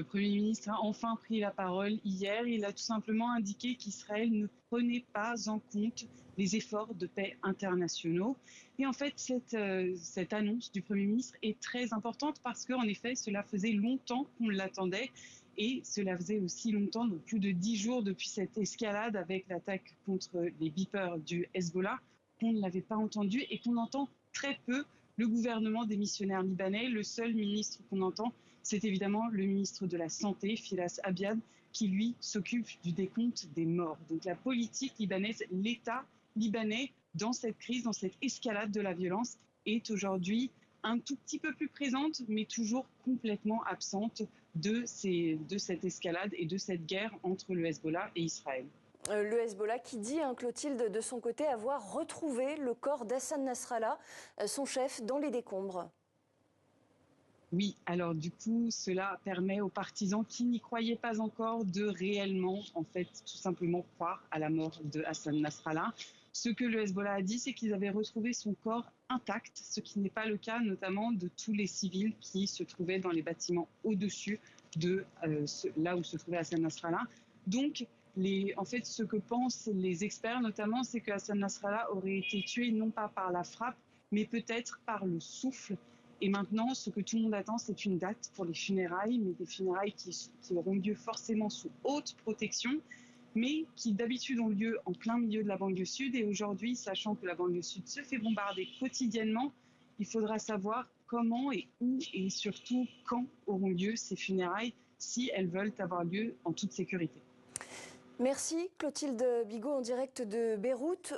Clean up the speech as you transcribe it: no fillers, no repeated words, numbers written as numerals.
le Premier ministre a enfin pris la parole hier. Il a tout simplement indiqué qu'Israël ne prenait pas en compte les efforts de paix internationaux. Et en fait, cette annonce du Premier ministre est très importante parce qu'en effet, cela faisait longtemps qu'on l'attendait. Et cela faisait aussi longtemps, donc plus de 10 jours depuis cette escalade avec l'attaque contre les beepers du Hezbollah, qu'on ne l'avait pas entendu et qu'on entend très peu le gouvernement des missionnaires libanais. Le seul ministre qu'on entend, c'est évidemment le ministre de la Santé, Firas Abiad, qui lui s'occupe du décompte des morts. Donc la politique libanaise, l'État libanais dans cette crise, dans cette escalade de la violence, est aujourd'hui un tout petit peu plus présente, mais toujours complètement absente de cette escalade et de cette guerre entre le Hezbollah et Israël. Le Hezbollah qui dit, Clotilde, de son côté, avoir retrouvé le corps d'Hassan Nasrallah, son chef, dans les décombres. Oui, alors du coup, cela permet aux partisans qui n'y croyaient pas encore de réellement, en fait, tout simplement croire à la mort de Hassan Nasrallah. Ce que le Hezbollah a dit, c'est qu'ils avaient retrouvé son corps intact, ce qui n'est pas le cas notamment de tous les civils qui se trouvaient dans les bâtiments au-dessus de là où se trouvait Hassan Nasrallah. Donc, en fait, ce que pensent les experts notamment, c'est que Hassan Nasrallah aurait été tué non pas par la frappe, mais peut-être par le souffle. Et maintenant, ce que tout le monde attend, c'est une date pour les funérailles, mais des funérailles qui auront lieu forcément sous haute protection, mais qui d'habitude ont lieu en plein milieu de la banlieue sud. Et aujourd'hui, sachant que la banlieue sud se fait bombarder quotidiennement, il faudra savoir comment et où et surtout quand auront lieu ces funérailles, si elles veulent avoir lieu en toute sécurité. Merci Clotilde Bigot en direct de Beyrouth.